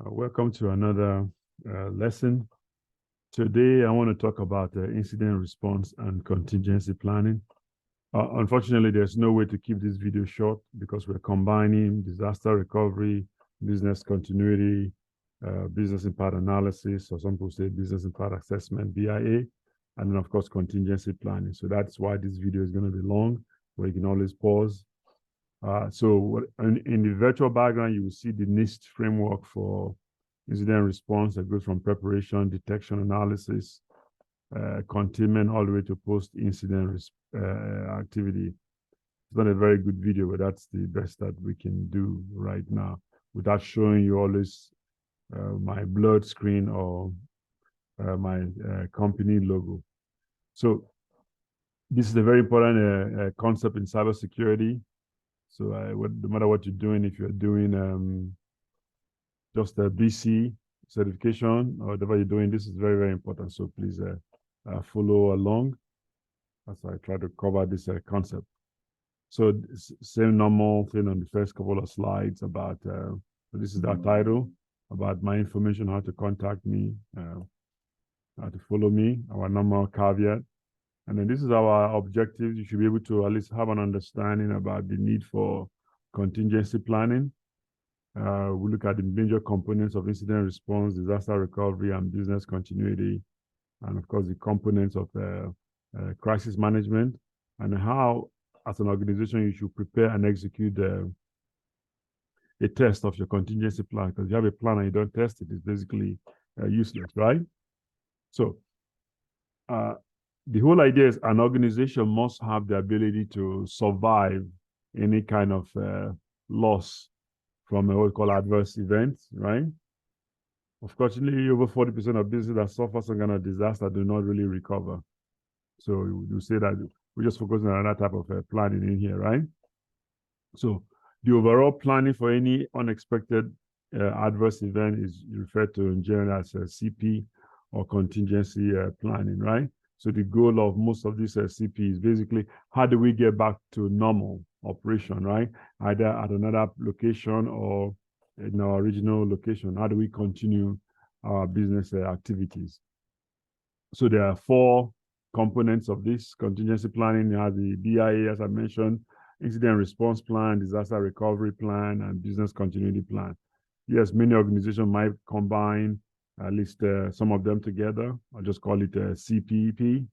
Welcome to another lesson. Today, I want to talk about incident response and contingency planning. Unfortunately, there's no way to keep this video short because we're combining disaster recovery, business continuity, business impact analysis, or some people say business impact assessment, BIA, and then, of course, contingency planning. So that's why this video is going to be long, where you can always pause. So in the virtual background, you will see the NIST framework for incident response that goes from preparation, detection, analysis, containment, all the way to post-incident activity. It's not a very good video, but that's the best that we can do right now without showing you always my blurred screen or my company logo. So this is a very important concept in cybersecurity. So no matter what you're doing, if you're doing just a BC certification or whatever you're doing, this is very, very important. So please follow along as I try to cover this concept. So same normal thing on the first couple of slides about, so this is our title, about my information, how to contact me, how to follow me, our normal caveat. And then this is our objectives. You should be able to at least have an understanding about the need for contingency planning. We look at the major components of incident response, disaster recovery, and business continuity. And of course, the components of crisis management and how, as an organization, you should prepare and execute a test of your contingency plan. Because if you have a plan and you don't test it, it's basically useless, right? So, the whole idea is an organization must have the ability to survive any kind of loss from what we call adverse events, right? Unfortunately, over 40% of businesses that suffer some kind of disaster do not really recover. So you say that we're just focusing on that type of planning in here, right? So the overall planning for any unexpected adverse event is referred to in general as CP or contingency planning, right? So the goal of most of these CP is basically how do we get back to normal operation, right? Either at another location or in our original location. How do we continue our business activities? So there are 4 components of this contingency planning. You have the BIA, as I mentioned, incident response plan, disaster recovery plan, and business continuity plan. Yes, many organizations might combine at least some of them together. I'll just call it CPEP,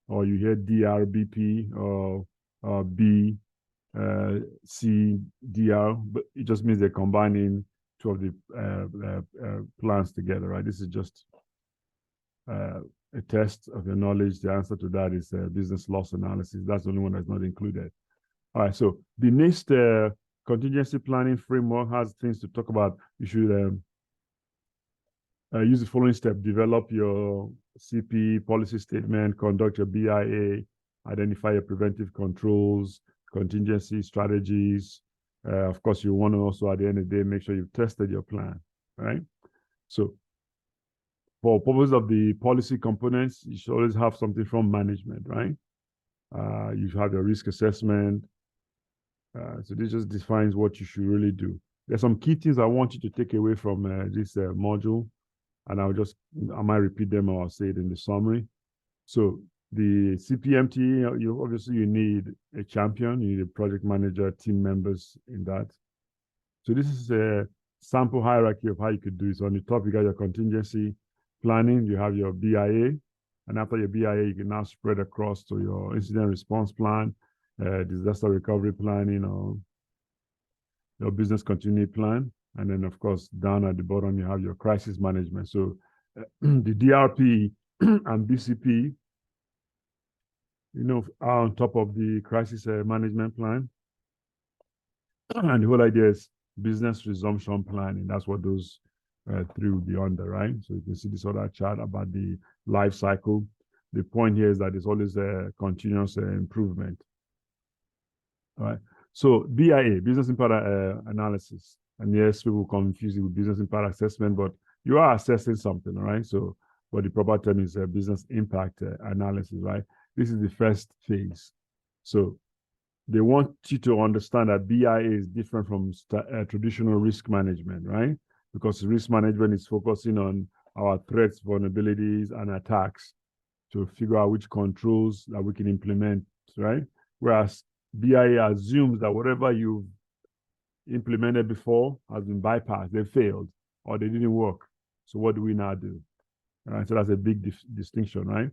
or you hear DRBP or BCDR, but it just means they're combining 2 of the plans together, right? This is just a test of your knowledge. The answer to that is business loss analysis. That's the only one that's not included. All right, so the next contingency planning framework has things to talk about. You should use the following step: develop your CP policy statement, conduct your BIA, identify your preventive controls, contingency strategies. Of course, you want to also, at the end of the day, make sure you've tested your plan, right? So for purpose of the policy components, you should always have something from management, right? You should have your risk assessment. So this just defines what you should really do. There's some key things I want you to take away from this module. And I might repeat them or I'll say it in the summary. So the CPMT, you need a champion, you need a project manager, team members in that. So this is a sample hierarchy of how you could do it. So on the top, you got your contingency planning, you have your BIA, and after your BIA, you can now spread across to your incident response plan, disaster recovery planning, or your business continuity plan. And then, of course, down at the bottom, you have your crisis management. So the DRP and BCP, are on top of the crisis management plan. And the whole idea is business resumption planning. That's what those 3 will be under, right? So you can see this other chart about the life cycle. The point here is that there's always a continuous improvement. All right. So BIA, business impact analysis. And yes, people confuse it with business impact assessment, but you are assessing something, right? So, but the proper term is business impact analysis, right? This is the first phase. So they want you to understand that BIA is different from traditional risk management, right? because risk management is focusing on our threats, vulnerabilities, and attacks to figure out which controls that we can implement, right? Whereas BIA assumes that whatever you've implemented before has been bypassed, they failed, or they didn't work. So what do we now do? Right? So that's a big distinction, right?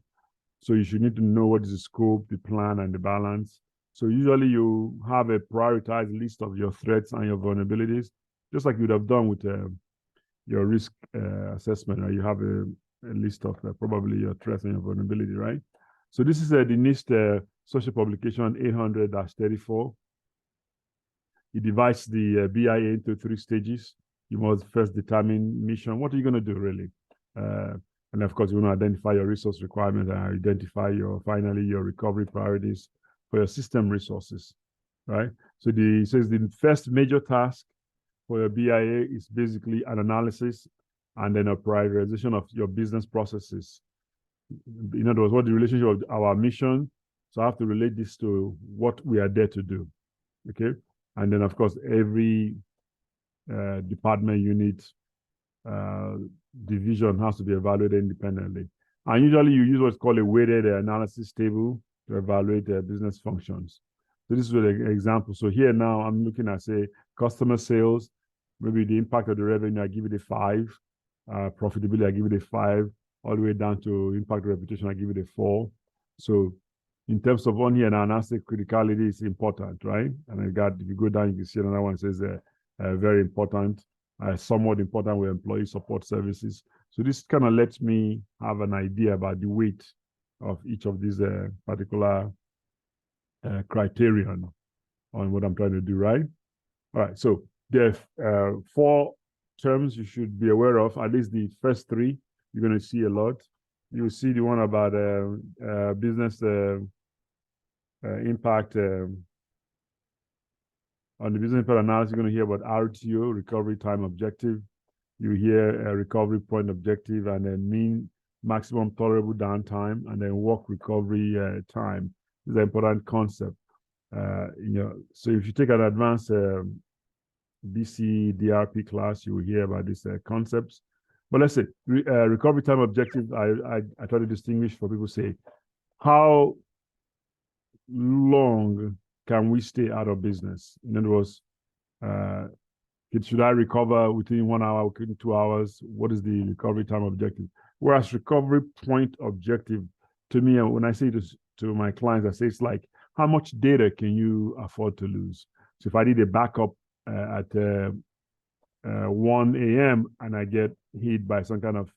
So you should need to know what is the scope, the plan, and the balance. So usually you have a prioritized list of your threats and your vulnerabilities, just like you would have done with your risk assessment. Right? You have a list of probably your threats and your vulnerability, right? So this is the NIST social publication 800-34. It divides the BIA into 3 stages. You must first determine mission. What are you going to do, really? And of course, you want to identify your resource requirements and identify finally your recovery priorities for your system resources, right? So it says the first major task for your BIA is basically an analysis and then a prioritization of your business processes. In other words, what the relationship of our mission. So I have to relate this to what we are there to do, okay? And then, of course, every department, unit, division has to be evaluated independently. And usually you use what's called a weighted analysis table to evaluate business functions. So this is an example. So here now I'm looking at, say, customer sales, maybe the impact of the revenue, I give it a 5. Profitability, I give it a 5. All the way down to impact reputation, I give it a 4. So in terms of on here now, analysis criticality is important, right? And if you go down, you can see another one that says very important, somewhat important with employee support services. So this kind of lets me have an idea about the weight of each of these particular criterion on what I'm trying to do, right? All right, so there are 4 terms you should be aware of, at least the first 3, you're going to see a lot. You'll see the one about business impact. On the business impact analysis, you're going to hear about RTO, recovery time objective. You hear a recovery point objective, and then mean maximum tolerable downtime, and then work recovery time. This is an important concept. So if you take an advanced BC DRP class, you will hear about these concepts. But let's say recovery time objective, I try to distinguish for people say, how long can we stay out of business? In other words, should I recover within 1 hour, within 2 hours? What is the recovery time objective? Whereas recovery point objective, to me, when I say this to my clients, I say it's like, how much data can you afford to lose? So if I did a backup at 1 a.m. and I get hit by some kind of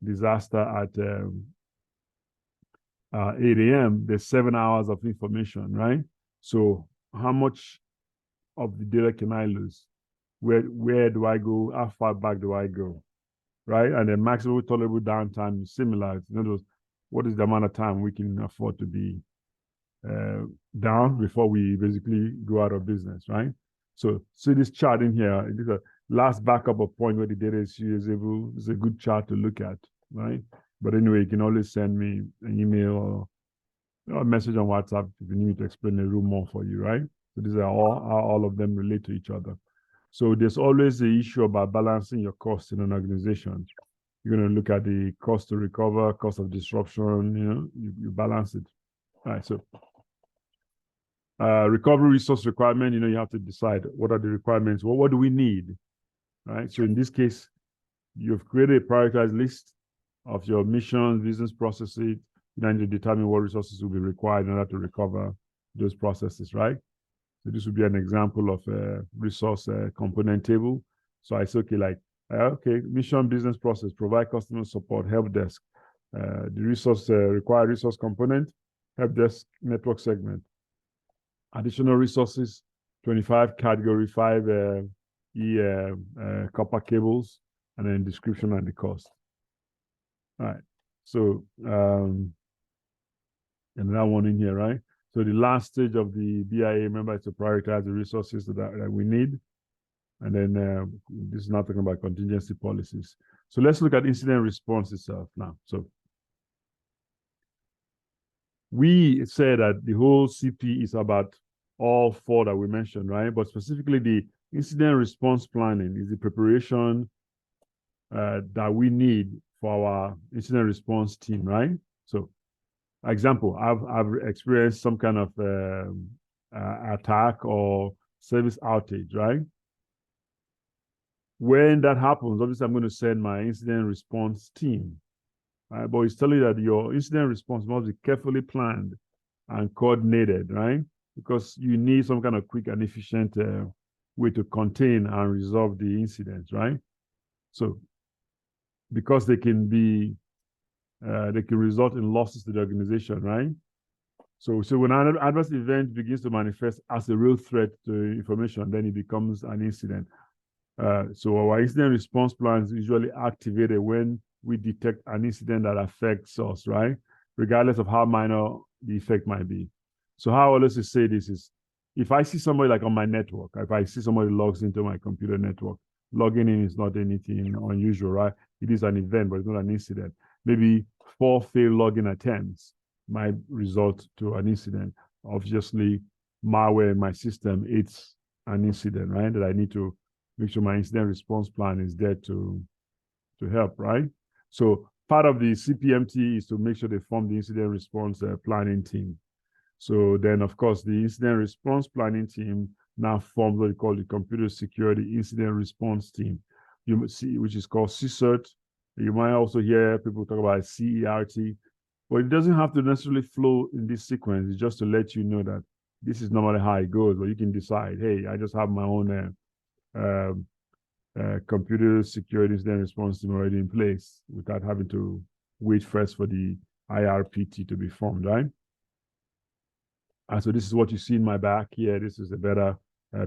disaster at 8 a.m., there's 7 hours of information, right? So how much of the data can I lose? Where do I go? How far back do I go? Right? And the maximum tolerable downtime is similar. In other words, what is the amount of time we can afford to be down before we basically go out of business, right? So see this chart in here. This is a last backup of point where the data is usable. It's a good chart to look at, right? But anyway, you can always send me an email or a message on WhatsApp if you need me to explain a little more for you, right? So these are all of them relate to each other. So there's always the issue about balancing your costs in an organization. You're going to look at the cost to recover, cost of disruption, you balance it. All right, so recovery resource requirement, you have to decide what are the requirements. Well, what do we need, right? So in this case, you've created a prioritized list of your missions, business processes. You need to determine what resources will be required in order to recover those processes, right? So this would be an example of a resource component table. So I say, okay, mission, business process, provide customer support, help desk. The resource required resource component, help desk network segment. Additional resources, 25 category 5 copper cables, and then description and the cost. All right. So and that one in here, right? So the last stage of the BIA, remember, is to prioritize the resources that we need. And then this is not talking about contingency policies. So let's look at incident response itself now. So we said that the whole CP is about all 4 that we mentioned, right? But specifically the incident response planning is the preparation that we need for our incident response team, right? So, example, I've experienced some kind of attack or service outage, right? When that happens, obviously, I'm going to send my incident response team, right? But it's telling you that your incident response must be carefully planned and coordinated, right? Because you need some kind of quick and efficient way to contain and resolve the incidents, right? So, because they can result in losses to the organization, right? So when an adverse event begins to manifest as a real threat to information, then it becomes an incident. So our incident response plan is usually activated when we detect an incident that affects us, right? Regardless of how minor the effect might be. So how I always say this is, if I see somebody like on my network, if I see somebody logs into my computer network, logging in is not anything unusual, right? It is an event, but it's not an incident. Maybe 4 failed login attempts might result to an incident. Obviously, malware in my system, it's an incident, right? That I need to make sure my incident response plan is there to help, right? So part of the CPMT is to make sure they form the incident response planning team. So then, of course, the incident response planning team now forms what we call the Computer Security Incident Response Team, you see, which is called CSIRT. You might also hear people talk about CERT, but it doesn't have to necessarily flow in this sequence. It's just to let you know that this is normally how it goes, but you can decide, hey, I just have my own computer security incident response team already in place without having to wait first for the IRPT to be formed, right? And so this is what you see in my back here. This is a better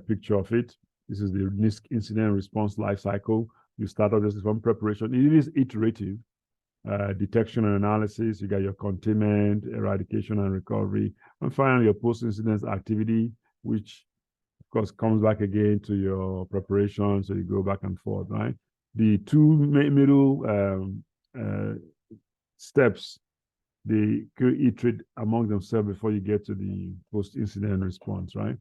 picture of it. This is the NIST incident response life cycle. You start off just from preparation. It is iterative. Detection and analysis. You got your containment, eradication, and recovery. And finally, your post-incident activity, which of course comes back again to your preparation. So you go back and forth, right? The two middle steps, they iterate among themselves before you get to the post-incident response, right?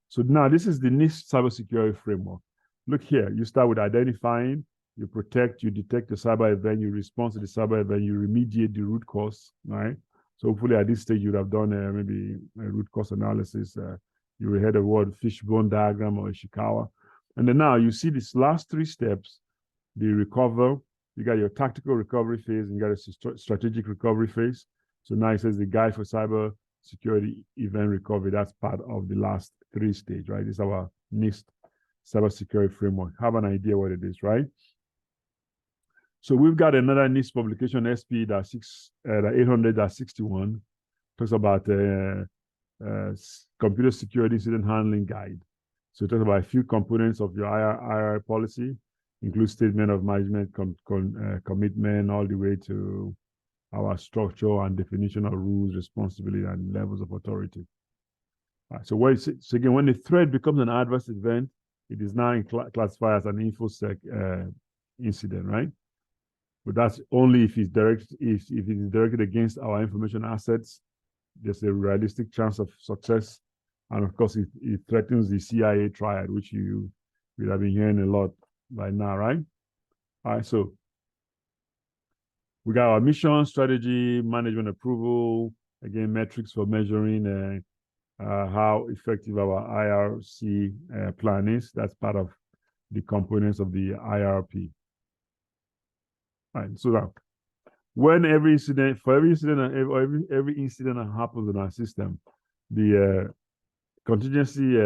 So now this is the NIST cybersecurity framework. Look here, you start with identifying, you protect, you detect the cyber event, you respond to the cyber event, you remediate the root cause, right? So hopefully at this stage, you'd have done maybe a root cause analysis. You will hear the word fishbone diagram or Ishikawa. And then now you see these last 3 steps, the recover, you got your tactical recovery phase, and you got a strategic recovery phase. So now it says the guide for cyber security event recovery. That's part of the last 3 stage, right? This is our NIST cybersecurity framework. Have an idea what it is, right? So we've got another NIST publication, SP-800-61, talks about computer security incident handling guide. So it talks about a few components of your IR policy, include statement of management commitment, all the way to our structure and definition of rules, responsibility, and levels of authority. All right, so again, when the threat becomes an adverse event, it is now classified as an InfoSec incident, right? But that's only if it's if it is directed against our information assets. There's a realistic chance of success, and of course, it threatens the CIA triad, which you will have been hearing a lot by now, right? All right, so we got our mission, strategy, management approval, again, metrics for measuring how effective our IRC plan is. That's part of the components of the IRP. All right, so now, when every incident that happens in our system, the contingency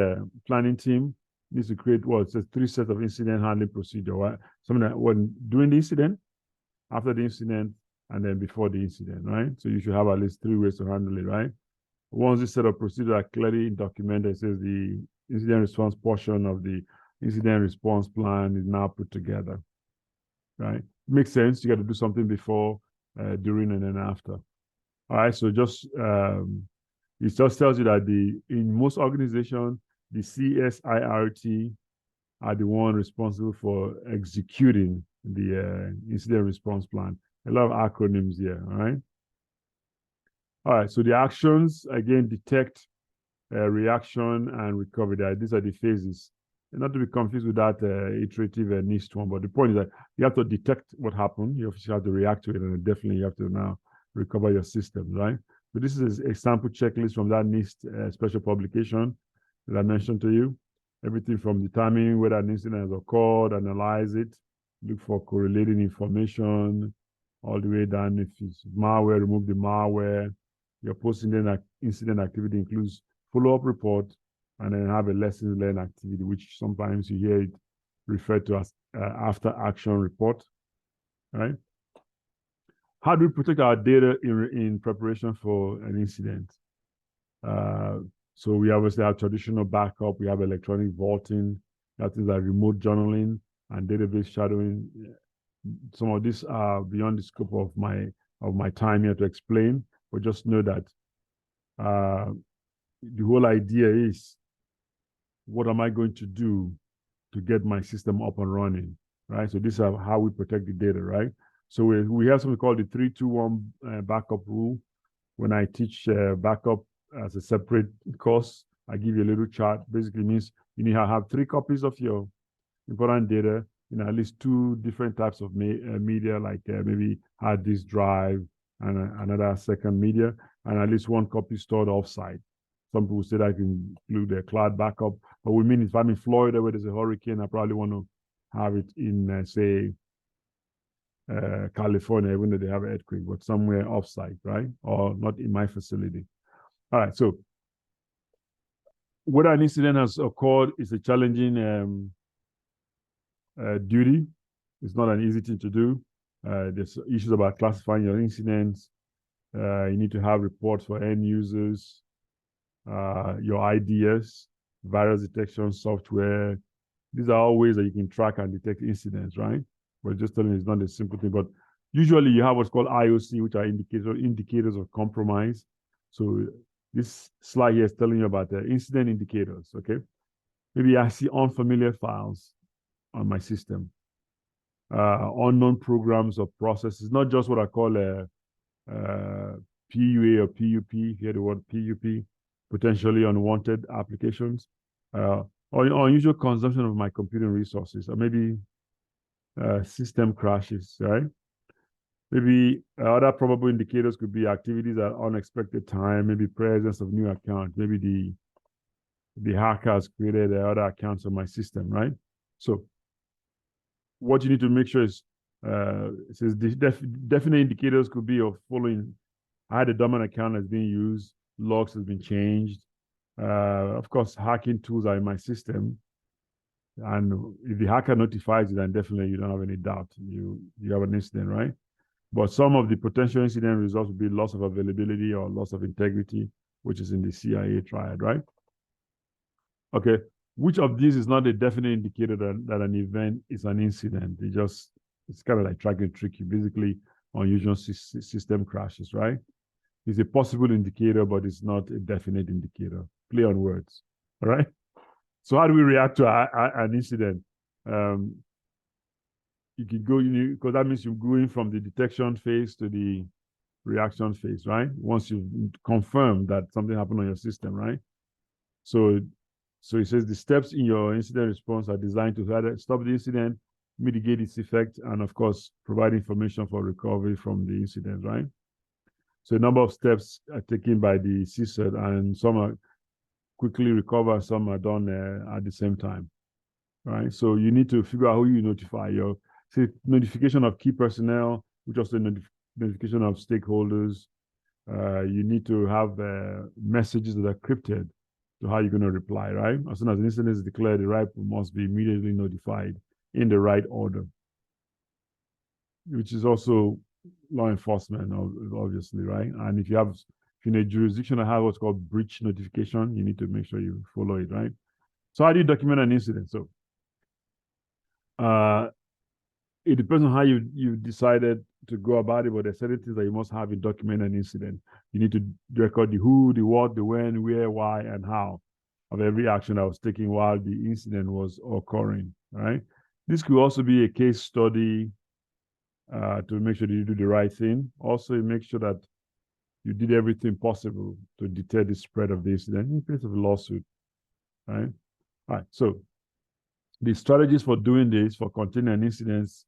planning team needs to create what's 3 sets of incident handling procedure. Right? Something that when during the incident, after the incident, and then before the incident, right? So you should have at least 3 ways to handle it, right? Once this set of procedures are clearly documented, it says the incident response portion of the incident response plan is now put together, right? Makes sense. You got to do something before, during, and then after. All right. So just it just tells you that in most organizations, the CSIRT are the one responsible for executing the incident response plan. A lot of acronyms here. All right. All right. So the actions again: detect, reaction, and recovery. These are the phases. not to be confused with that iterative NIST one, but the point is that you have to detect what happened. You have to react to it, and definitely you have to now recover your system, right? So this is a sample checklist from that NIST special publication that I mentioned to you. Everything from determining whether an incident has occurred, analyze it, look for correlating information, all the way down. If it's malware, remove the malware. Your post-incident activity includes follow-up report, and then have a lessons learned activity, which sometimes you hear it referred to as after action report, right? How do we protect our data in preparation for an incident? So we obviously have traditional backup, we have electronic vaulting, that is like remote journaling and database shadowing. Some of these are beyond the scope of my time here to explain, but just know that the whole idea is, what am I going to do to get my system up and running, right? So this is how we protect the data, right? So we have something called the 3-2-1 backup rule. When I teach backup as a separate course, I give you a little chart. Basically means you need to have 3 copies of your important data in at least 2 different types of media, like maybe hard disk drive and another second media, and at least 1 copy stored offsite. Some people say that can include a cloud backup, but we mean if I'm in Florida where there's a hurricane, I probably want to have it in, say, California, even though they have an earthquake, but somewhere offsite, right? Or not in my facility. All right, so whether an incident has occurred is a challenging duty. It's not an easy thing to do. There's issues about classifying your incidents. You need to have reports for end users, your IDS, virus detection software. These are all ways that you can track and detect incidents, right? But just telling you it's not a simple thing. But usually you have what's called IOC, which are indicators of compromise. So this slide here is telling you about the incident indicators, okay? Maybe I see unfamiliar files on my system, unknown programs or processes, not just what I call a PUA or PUP, if you hear the word PUP, potentially unwanted applications, or unusual consumption of my computing resources, or maybe system crashes, right? Maybe other probable indicators could be activities at unexpected time, maybe presence of new account, maybe the hacker has created other accounts on my system, right? So what you need to make sure is, it says definite indicators could be of following: I had a dominant account that's being used, logs has been changed. Of course, hacking tools are in my system. And if the hacker notifies you, then definitely you don't have any doubt. You have an incident, right? But some of the potential incident results would be loss of availability or loss of integrity, which is in the CIA triad, right? Okay, which of these is not a definite indicator that an event is an incident? It's kind of like trying to trick you. Basically, unusual system crashes, right? It's a possible indicator, but it's not a definite indicator. Play on words, all right? So how do we react to an incident? You could go, because that means you're going from the detection phase to the reaction phase, right? Once you've confirmed that something happened on your system, right? So it says the steps in your incident response are designed to either stop the incident, mitigate its effect, and of course, provide information for recovery from the incident, right? So a number of steps are taken by the CSIRT, and some are quickly recover, some are done at the same time, right? So you need to figure out who you notify. Your notification of key personnel, which also notification of stakeholders. You need to have messages that are encrypted to how you're going to reply, right? As soon as an incident is declared, the right must be immediately notified in the right order, which is also law enforcement, obviously, right? And if you're in a jurisdiction that has what's called breach notification, you need to make sure you follow it, right? So how do you document an incident? So it depends on how you decided to go about it, but there's certain things that you must have in document an incident. You need to record the who, the what, the when, where, why, and how of every action that was taken while the incident was occurring, right? This could also be a case study to make sure that you do the right thing. Also, make sure that you did everything possible to deter the spread of the incident in case of a lawsuit, right? All right, so The strategies for doing this, for containing incidents,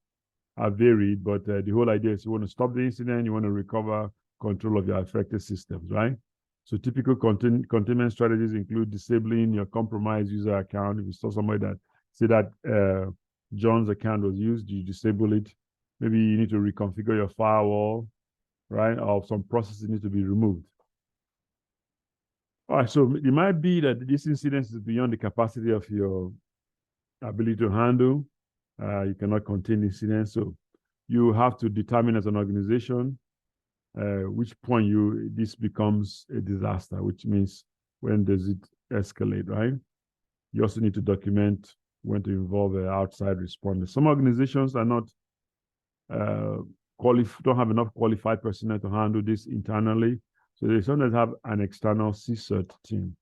are varied, but the whole idea is you want to stop the incident, you want to recover control of your affected systems, right? So typical containment strategies include disabling your compromised user account. If you saw somebody that say that John's account was used, you disable it. Maybe you need to reconfigure your firewall, right? Or some processes need to be removed. All right, so it might be that this incident is beyond the capacity of your ability to handle. You cannot contain incidents. So you have to determine as an organization which point this becomes a disaster, which means when does it escalate, right? You also need to document when to involve outside responders. Some organizations are not don't have enough qualified personnel to handle this internally, so they sometimes have an external CSERT team.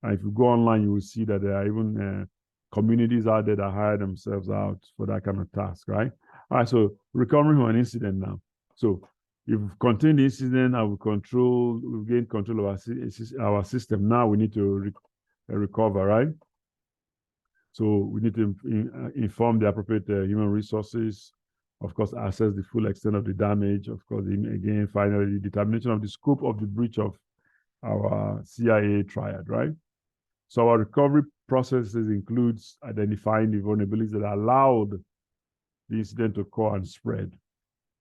And if you go online, you will see that there are even communities out there that hire themselves out for that kind of task, right? All right, so recovering from an incident now. So if we've contained the incident and we've gained control of our system. Now we need to recover, right? So we need to inform the appropriate human resources, of course, assess the full extent of the damage, of course, again, finally, the determination of the scope of the breach of our CIA triad, right? So our recovery processes includes identifying the vulnerabilities that allowed the incident to occur and spread.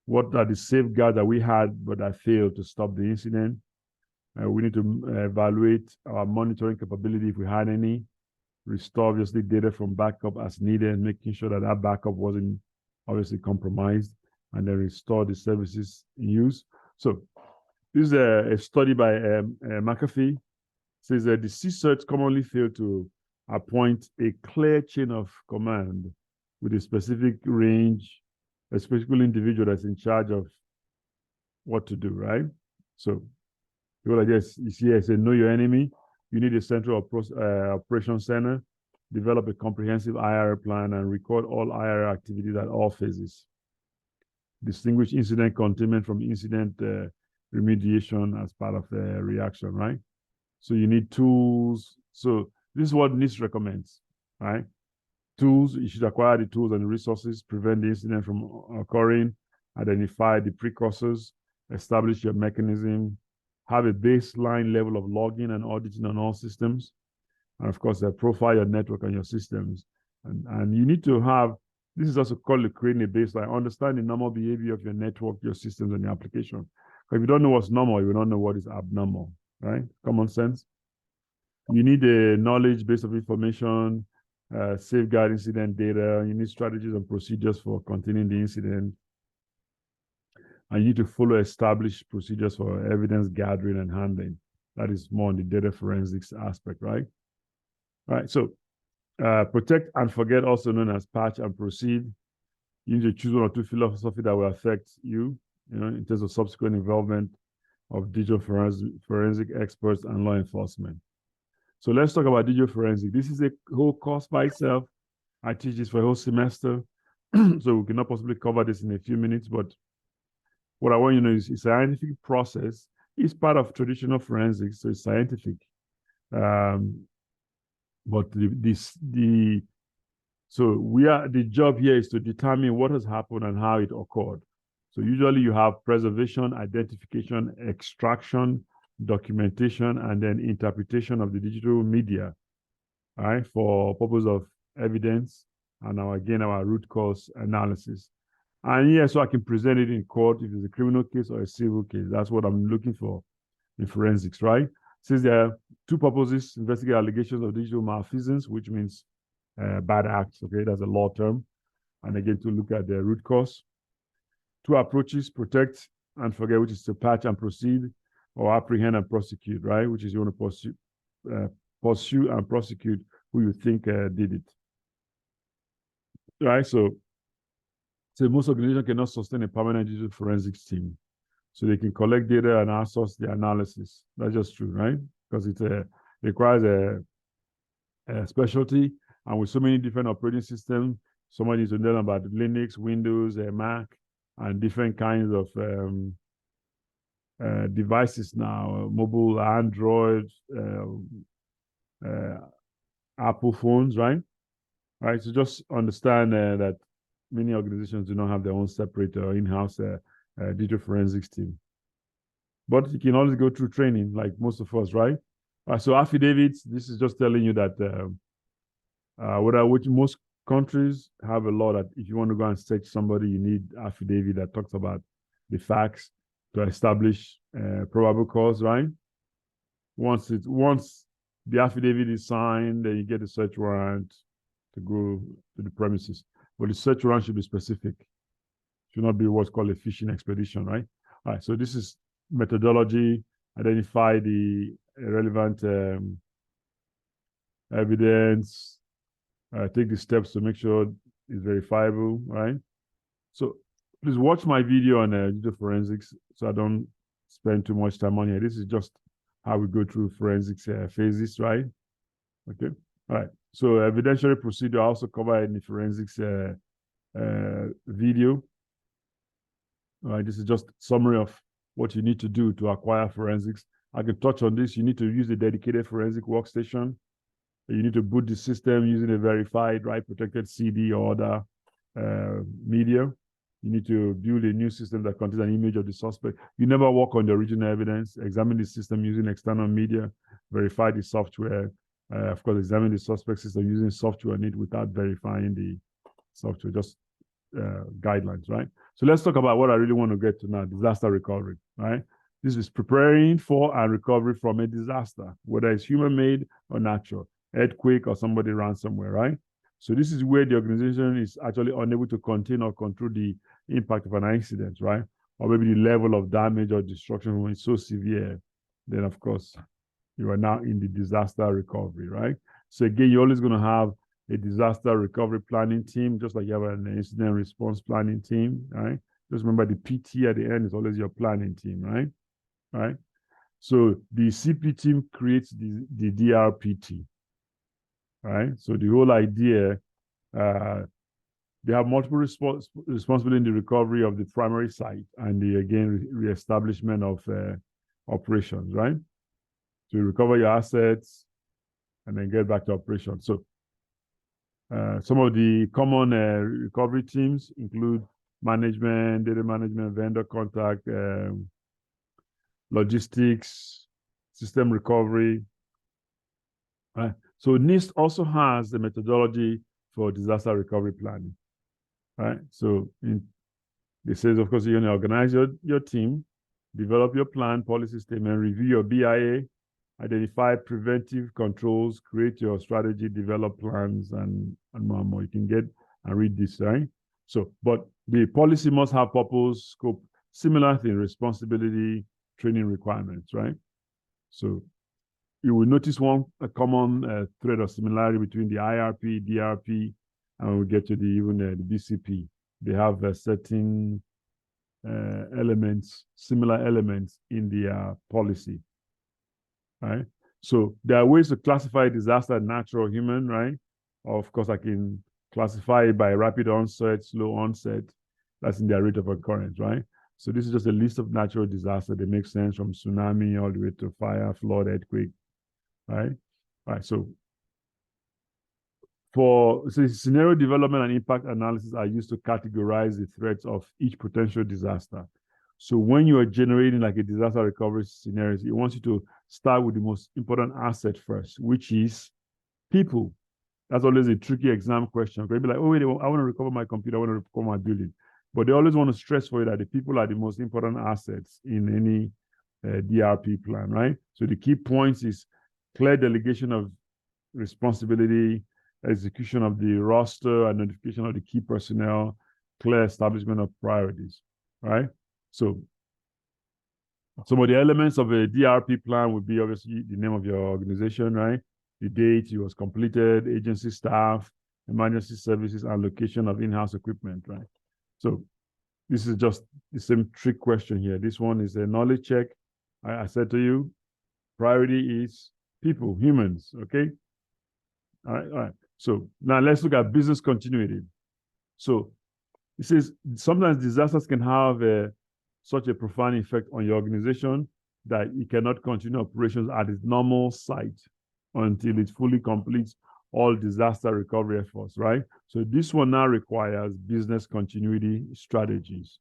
What are the safeguards that we had but that failed to stop the incident? We need to evaluate our monitoring capability if we had any, restore obviously data from backup as needed, making sure that that backup wasn't obviously compromised, and then restore the services in use. So this is a study by McAfee. Says that the CSERTs commonly fail to appoint a clear chain of command with a specific range, a specific individual that's in charge of what to do, right? So the whole idea is here, say know your enemy. You need a central operation center, develop a comprehensive IR plan, and record all IR activities at all phases. Distinguish incident containment from incident remediation as part of the reaction, right? So you need tools. So this is what NIST recommends, right? Tools, you should acquire the tools and the resources, prevent the incident from occurring, identify the precursors, establish your mechanism, have a baseline level of logging and auditing on all systems, and of course, profile your network and your systems. And you need to have, this is also called creating a baseline, understand the normal behavior of your network, your systems, and your application. If you don't know what's normal, you don't know what is abnormal, right? Common sense. You need a knowledge base of information, safeguard incident data. You need strategies and procedures for containing the incident. And you need to follow established procedures for evidence gathering and handling. That is more on the data forensics aspect, right? All right, so protect and forget, also known as patch and proceed. You need to choose one or two philosophy that will affect you, in terms of subsequent involvement of digital forensic experts and law enforcement. So let's talk about digital forensic. This is a whole course by itself. I teach this for a whole semester, so we cannot possibly cover this in a few minutes, but what I want you to know is it's a scientific process. It's part of traditional forensics, so it's scientific. But the job here is to determine what has happened and how it occurred. So usually you have preservation, identification, extraction, documentation, and then interpretation of the digital media, all right, for purpose of evidence and our root cause analysis. And yeah, so I can present it in court if it's a criminal case or a civil case. That's what I'm looking for in forensics, right? Since there are two purposes: investigate allegations of digital malfeasance, which means bad acts, okay? That's a law term. And again, to look at the root cause. Two approaches: protect and forget, which is to patch and proceed, or apprehend and prosecute, right? Which is you want to pursue and prosecute who you think did it, right? So most organizations cannot sustain a permanent digital forensics team. So they can collect data and outsource the analysis. That's just true, right? Because it requires a specialty. And with so many different operating systems, somebody needs to learn about Linux, Windows, Mac, and different kinds of devices now, mobile, Android, Apple phones, right? right? So just understand that many organizations do not have their own separate in-house digital forensics team. But you can always go through training, like most of us, right? So affidavits, this is just telling you that which most countries have a law that if you want to go and search somebody, you need affidavit that talks about the facts to establish probable cause, right? Once the affidavit is signed, then you get a search warrant to go to the premises. But the search warrant should be specific. Should not be what's called a fishing expedition, right? All right. So this is methodology. Identify the relevant evidence. Take the steps to make sure it's verifiable, right? So please watch my video on digital forensics so I don't spend too much time on here. This is just how we go through forensics phases, right? Okay. All right. So evidentiary procedure I also cover in the forensics video. All right. This is just a summary of what you need to do to acquire forensics. I can touch on this. You need to use a dedicated forensic workstation. You need to boot the system using a verified, right, protected CD or other media. You need to build a new system that contains an image of the suspect. You never work on the original evidence. Examine the system using external media. Verify the software. Of course, examine the suspect system using software on it without verifying the software, just guidelines, right? So let's talk about what I really want to get to now, disaster recovery, right? This is preparing for and recovery from a disaster, whether it's human-made or natural, earthquake or somebody ransomware, right? So this is where the organization is actually unable to contain or control the impact of an incident, right? Or maybe the level of damage or destruction when it's so severe, then of course, you are now in the disaster recovery, right? So again, you're always going to have a disaster recovery planning team, just like you have an incident response planning team, right? Just remember the PT at the end is always your planning team, right? Right? So the CP team creates the DRPT, right? So the whole idea, they have multiple responsibility in the recovery of the primary site and the, again, reestablishment of operations, right? To recover your assets and then get back to operations. So some of the common recovery teams include management, data management, vendor contact, logistics, system recovery. Right? So NIST also has the methodology for disaster recovery planning. Right? So it says, of course, you're going to organize your team, develop your plan, policy statement, review your BIA, identify preventive controls, create your strategy, develop plans, and more and more. You can get and read this, right? So, but the policy must have purpose, scope, similar thing, responsibility, training requirements, right? So you will notice a common thread of similarity between the IRP, DRP, and we get to even the BCP. They have certain elements, similar elements in the policy, right? So there are ways to classify disaster, natural, human, right? Of course, I can classify it by rapid onset, slow onset. That's in their rate of occurrence, right? So this is just a list of natural disasters. They make sense from tsunami all the way to fire, flood, earthquake, right? All right. So scenario development and impact analysis are used to categorize the threats of each potential disaster. So when you are generating like a disaster recovery scenario, it wants you to start with the most important asset first, which is people. That's always a tricky exam question. They'll be like, oh, wait, I want to recover my computer, I want to recover my building. But they always want to stress for you that the people are the most important assets in any DRP plan, right? So the key points is clear delegation of responsibility, execution of the roster, identification of the key personnel, clear establishment of priorities, right? So some of the elements of a DRP plan would be obviously the name of your organization, right? The date it was completed, agency staff, emergency services, and location of in-house equipment, right? So this is just the same trick question here. This one is a knowledge check. I said to you, priority is people, humans, okay? All right. So now let's look at business continuity. So it says sometimes disasters can have such a profound effect on your organization that it cannot continue operations at its normal site until it fully completes all disaster recovery efforts, right? So this one now requires business continuity strategies.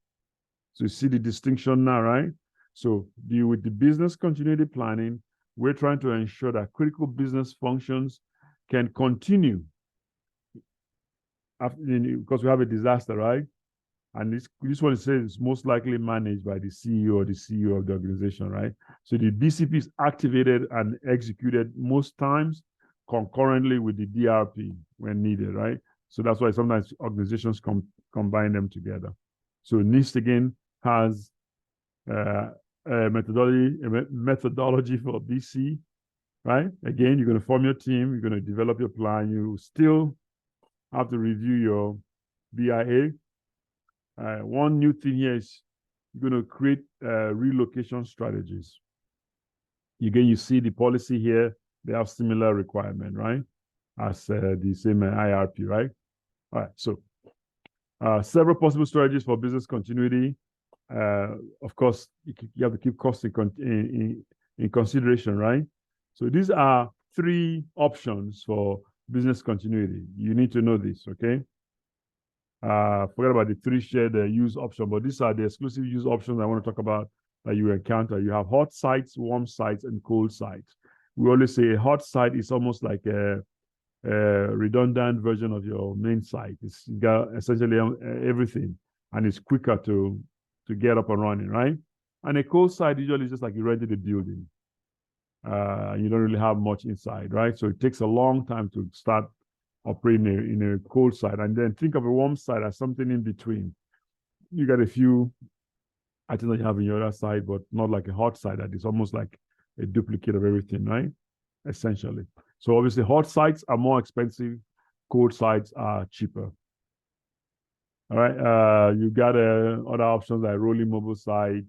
So you see the distinction now, right? So with the business continuity planning, we're trying to ensure that critical business functions can continue after, because we have a disaster, right? And this one says it's most likely managed by the CEO or the CEO of the organization, right? So the BCP is activated and executed most times concurrently with the DRP when needed, right? So that's why sometimes organizations combine them together. So NIST again has a methodology for BC, right? Again, you're going to form your team, you're going to develop your plan. You still have to review your BIA. One new thing here is you're going to create relocation strategies. Again, you see the policy here, they have similar requirement, right? As the same IRP, right? All right, so several possible strategies for business continuity. Of course, you have to keep costs in consideration, right? So these are 3 options for business continuity. You need to know this, okay? Forget about the 3 shared use option, but these are the exclusive use options I want to talk about that you encounter. You have hot sites, warm sites, and cold sites. We always say a hot site is almost like a redundant version of your main site. It's got essentially everything, and it's quicker to get up and running, right? And a cold site usually is just like you rented a building. You don't really have much inside, right? So it takes a long time to start operating in a cold site. And then think of a warm site as something in between. You got a few items that you have in your other side, but not like a hot site that is almost like a duplicate of everything, right? Essentially. So obviously hot sites are more expensive, cold sites are cheaper. All right. You got other options like rolling mobile site,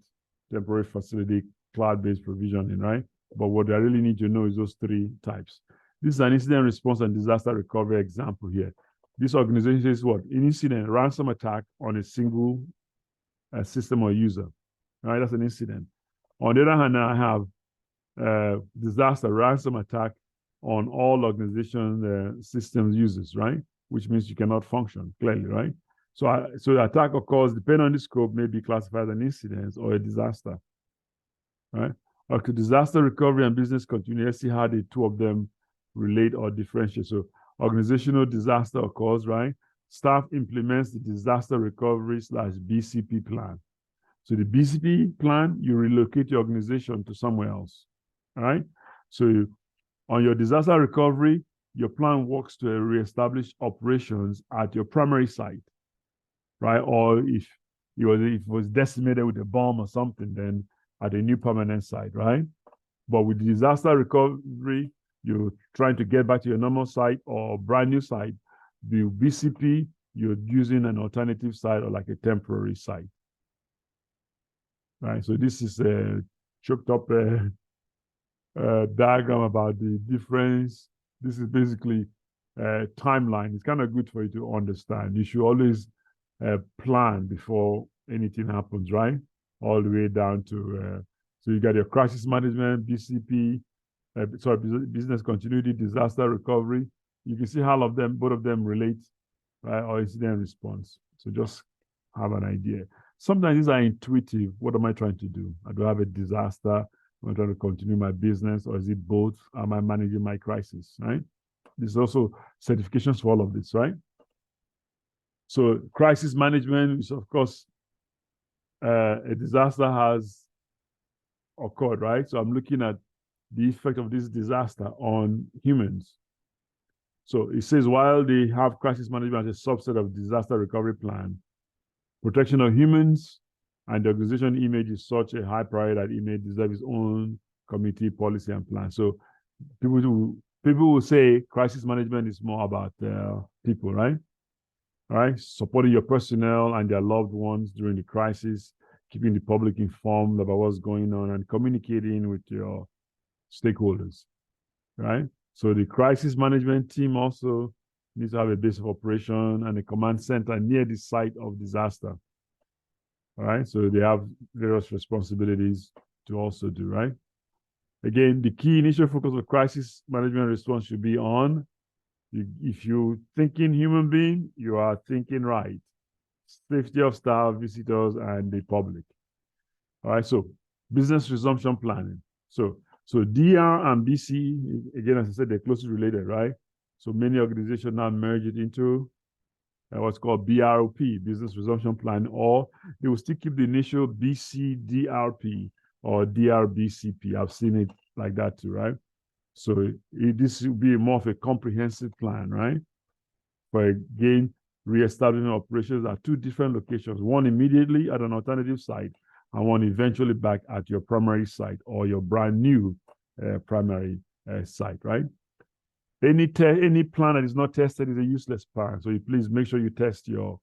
temporary facility, cloud-based provisioning, right? But what I really need to know is those 3 types. This is an incident response and disaster recovery example here. This organization says what? An incident, ransom attack on a single system or user. All right, that's an incident. On the other hand, I have disaster, ransom attack on all organization systems users, right? Which means you cannot function clearly, right? So the attack occurs, depending on the scope, may be classified as an incident or a disaster, right? Okay, disaster recovery and business continuity. Let's see how the 2 of them relate or differentiate. So organizational disaster occurs, right? Staff implements the disaster recovery / BCP plan. So the BCP plan, you relocate your organization to somewhere else, all right? So on your disaster recovery, your plan works to reestablish operations at your primary site, right? Or if it was decimated with a bomb or something, then at a new permanent site, right? But with disaster recovery, you're trying to get back to your normal site or brand new site. The BCP, you're using an alternative site or like a temporary site, right? So this is a choked up diagram about the difference. This is basically a timeline. It's kind of good for you to understand. You should always plan before anything happens, right? All the way down to, so you got your crisis management, BCP, business continuity, disaster recovery. You can see how both of them relate, right? Or incident response. So just have an idea. Sometimes these are intuitive. What am I trying to do? Do I have a disaster? Am I trying to continue my business, or is it both? Am I managing my crisis, right? There's also certifications for all of this, right? So crisis management is, of course, a disaster has occurred, right? So I'm looking at the effect of this disaster on humans. So it says while they have crisis management as a subset of disaster recovery plan, protection of humans and the organization image is such a high priority that it may deserve its own committee, policy, and plan. So people will say crisis management is more about people, right? All right, supporting your personnel and their loved ones during the crisis, keeping the public informed about what's going on, and communicating with your stakeholders, right? So the crisis management team also needs to have a base of operation and a command center near the site of disaster, all right? So they have various responsibilities to also do, right? Again, the key initial focus of crisis management response should be on If you're thinking human being, you are thinking right. Safety of staff, visitors, and the public. All right, so business resumption planning. So DR and BC, again, as I said, they're closely related, right? So many organizations now merge it into what's called BROP, business resumption plan, or they will still keep the initial BCDRP or DRBCP. I've seen it like that too, right? So this will be more of a comprehensive plan, right? For again, reestablishing operations at two different locations, one immediately at an alternative site and one eventually back at your primary site or your brand new primary site, right? Any plan that is not tested is a useless plan. So you please make sure you test your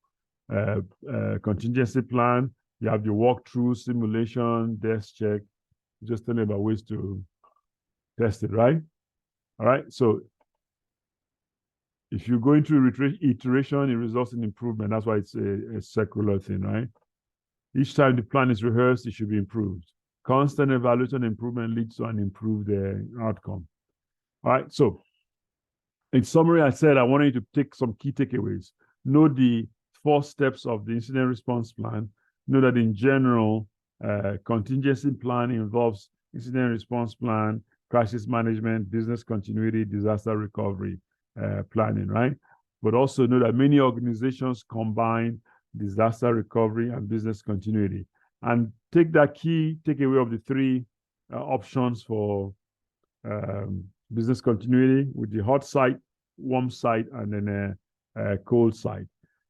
contingency plan. You have your walkthrough, simulation, desk check. Just tell me about ways to test it, right? All right. So if you go into iteration, it results in improvement. That's why it's a circular thing, right? Each time the plan is rehearsed, it should be improved. Constant evaluation and improvement leads to an improved outcome. All right. So in summary, I said I wanted you to take some key takeaways. Know the 4 steps of the incident response plan. Know that in general, contingency plan involves incident response plan, crisis management, business continuity, disaster recovery planning, right? But also know that many organizations combine disaster recovery and business continuity. And take that key takeaway of the 3 options for business continuity with the hot site, warm site, and then a cold site.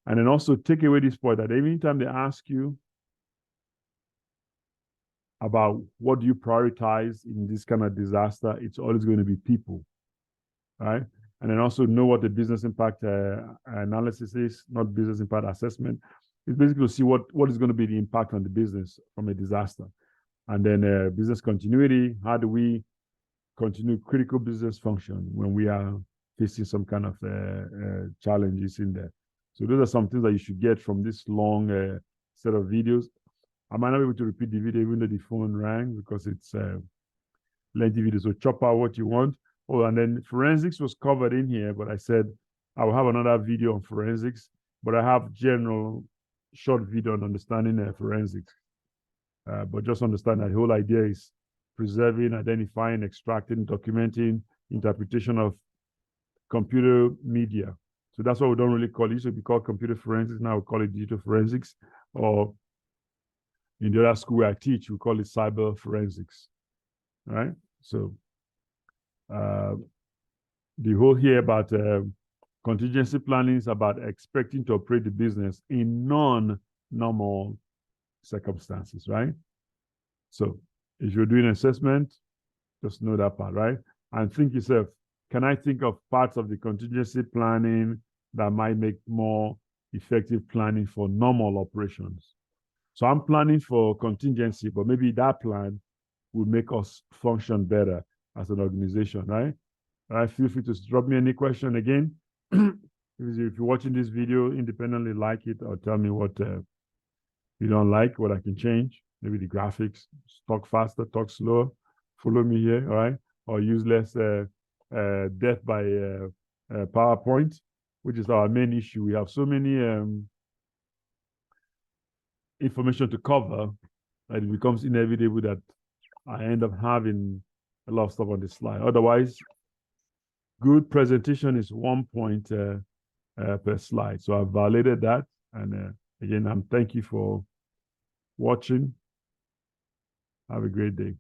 And then also take away this point that anytime they ask you about what do you prioritize in this kind of disaster, it's always going to be people, right? And then also know what the business impact analysis is, not business impact assessment. It's basically to see what is going to be the impact on the business from a disaster. And then business continuity, how do we continue critical business function when we are facing some kind of challenges in there. So those are some things that you should get from this long set of videos. I might not be able to repeat the video even though the phone rang because it's a lengthy video. So chop out what you want. Oh, and then forensics was covered in here, but I said I will have another video on forensics, but I have general short video on understanding forensics. But just understand that the whole idea is preserving, identifying, extracting, documenting, interpretation of computer media. So that's what we don't really call it. It used to be called computer forensics. Now we call it digital forensics. Or in the other school where I teach, we call it cyber forensics. All right? So the whole here about contingency planning is about expecting to operate the business in non-normal circumstances, right? So if you're doing assessment, just know that part, right? And think yourself, can I think of parts of the contingency planning that might make more effective planning for normal operations? So I'm planning for contingency, but maybe that plan will make us function better as an organization, right? All right, feel free to drop me any question again. If you're watching this video independently, like it or tell me what you don't like, what I can change. Maybe the graphics, talk faster, talk slower, follow me here, all right? Or use less death by PowerPoint, which is our main issue. We have so many information to cover that it becomes inevitable that I end up having a lot of stuff on the slide. Otherwise, good presentation is 1 point per slide. So I've validated that. And again, thank you for watching. Have a great day.